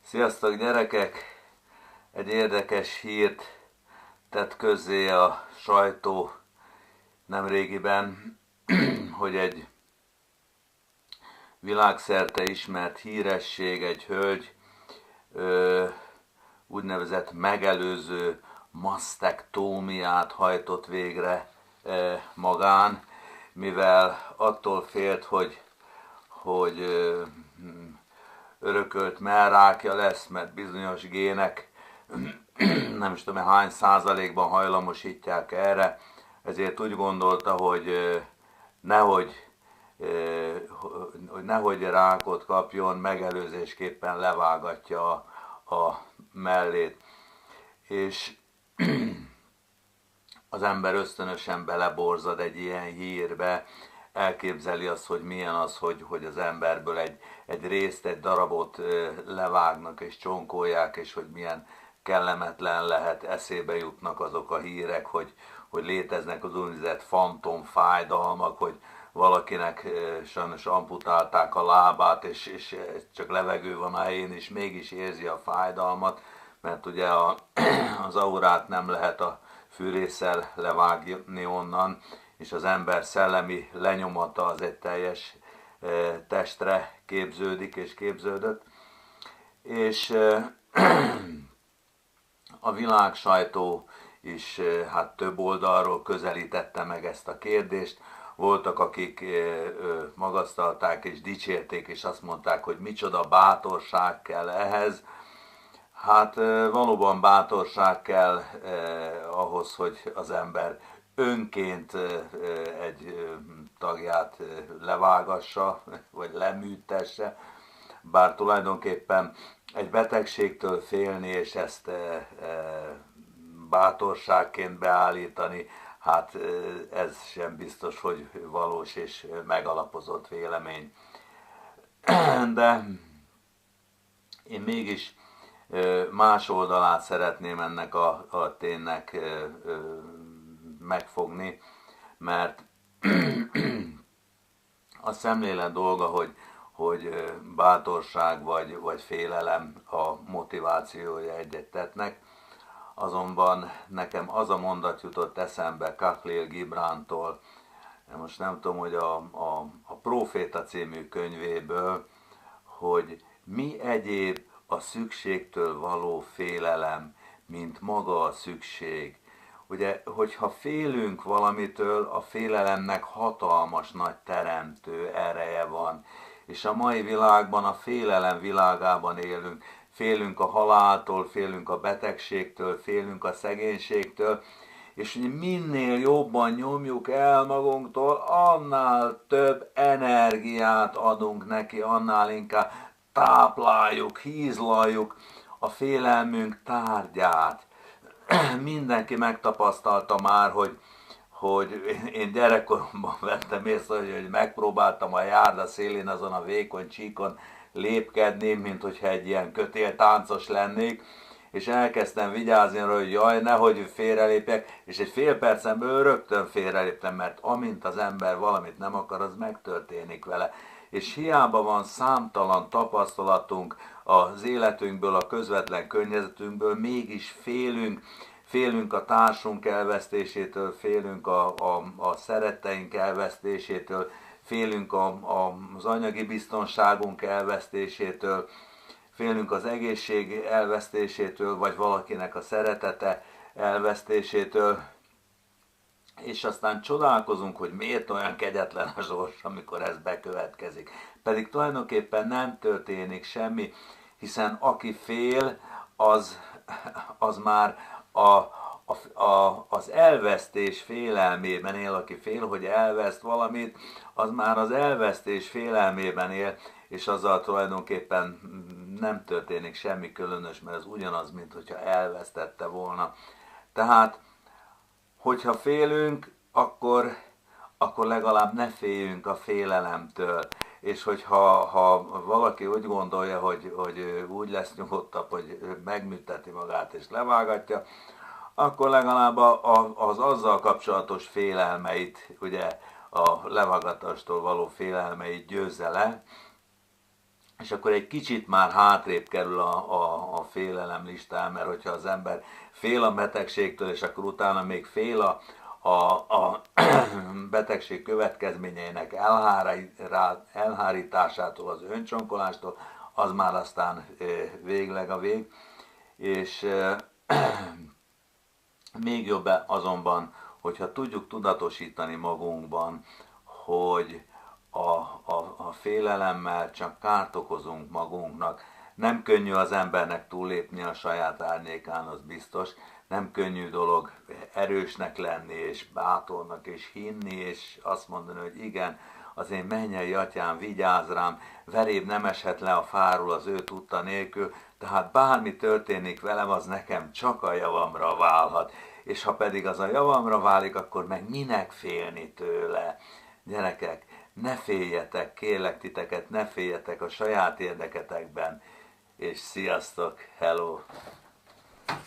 Sziasztok gyerekek! Egy érdekes hírt tett közzé a sajtó nemrégiben, hogy egy világszerte ismert híresség, egy hölgy úgynevezett megelőző masztektómiát hajtott végre magán, mivel attól félt, hogy örökölt mellrákja lesz, mert bizonyos gének nem is tudom hány százalékban hajlamosítják erre, ezért úgy gondolta, hogy nehogy rákot kapjon, megelőzésképpen levágatja a mellét. És az ember ösztönösen beleborzad egy ilyen hírbe, elképzeli azt, hogy milyen az, hogy az emberből egy részt, egy darabot levágnak és csonkolják, és hogy milyen kellemetlen lehet, eszébe jutnak azok a hírek, hogy léteznek az úgynevezett fantomfájdalmak, hogy valakinek sajnos amputálták a lábát, és csak levegő van a helyén, és mégis érzi a fájdalmat, mert ugye az aurát nem lehet a fűrésszel levágni onnan, és az ember szellemi lenyomata az egy teljes testre képződik és képződött. És a világ sajtó is hát több oldalról közelítette meg ezt a kérdést. Voltak, akik magasztalták és dicsérték, és azt mondták, hogy micsoda bátorság kell ehhez. Hát valóban bátorság kell ahhoz, hogy az ember önként egy tagját levágassa, vagy leműtesse, bár tulajdonképpen egy betegségtől félni, és ezt bátorságként beállítani, hát ez sem biztos, hogy valós és megalapozott vélemény. De én mégis más oldalát szeretném ennek a ténynek megfogni, mert a szemlélet dolga, hogy bátorság vagy félelem a motivációja egy tettnek. Azonban nekem az a mondat jutott eszembe Khalil Gibrántól, most nem tudom, hogy a Próféta című könyvéből, hogy mi egyéb a szükségtől való félelem, mint maga a szükség. Ugye, hogyha félünk valamitől, a félelemnek hatalmas nagy teremtő ereje van. És a mai világban, a félelem világában élünk. Félünk a haláltól, félünk a betegségtől, félünk a szegénységtől, és minél jobban nyomjuk el magunktól, annál több energiát adunk neki, annál inkább tápláljuk, hízlaljuk a félelmünk tárgyát. Mindenki megtapasztalta már, hogy én gyerekkoromban vettem észre, hogy megpróbáltam a járda szélén azon a vékony csíkon lépkedni, mint hogyha egy ilyen kötéltáncos lennék, és elkezdtem vigyázni arra, hogy jaj, nehogy félrelépjek, és egy fél percen belül rögtön félreléptem, mert amint az ember valamit nem akar, az megtörténik vele. És hiába van számtalan tapasztalatunk az életünkből, a közvetlen környezetünkből, mégis félünk a társunk elvesztésétől, félünk a szeretteink elvesztésétől, félünk az anyagi biztonságunk elvesztésétől, félünk az egészség elvesztésétől, vagy valakinek a szeretete elvesztésétől, és aztán csodálkozunk, hogy miért olyan kegyetlen a sors, amikor ez bekövetkezik. Pedig tulajdonképpen nem történik semmi, hiszen aki fél, az már az elvesztés félelmében él. Aki fél, hogy elveszt valamit, az már az elvesztés félelmében él, és azzal tulajdonképpen nem történik semmi különös, mert ez ugyanaz, mint hogyha elvesztette volna. Tehát, hogyha félünk, akkor legalább ne féljünk a félelemtől. És hogyha valaki úgy gondolja, hogy úgy lesz nyugodtabb, hogy megműteti magát és levágatja, akkor legalább az azzal kapcsolatos félelmeit, ugye a levágatástól való félelmeit győzze le, és akkor egy kicsit már hátrébb kerül a félelem listán, mert hogyha az ember fél a betegségtől, és akkor utána még fél a betegség következményeinek elhárításától, az öncsonkolástól, az már aztán végleg a vég. És még jobb azonban, hogyha tudjuk tudatosítani magunkban, hogy a félelemmel csak kárt okozunk magunknak. Nem könnyű az embernek túllépni a saját árnyékán, az biztos. Nem könnyű dolog erősnek lenni, és bátornak, és hinni, és azt mondani, hogy igen, az én mennyei atyám vigyáz rám, veréb nem eshet le a fáról az ő tudta nélkül, tehát bármi történik velem, az nekem csak a javamra válhat. És ha pedig az a javamra válik, akkor meg minek félni tőle? Gyerekek, ne féljetek, kérlek titeket, ne féljetek a saját érdeketekben, és sziasztok, hello!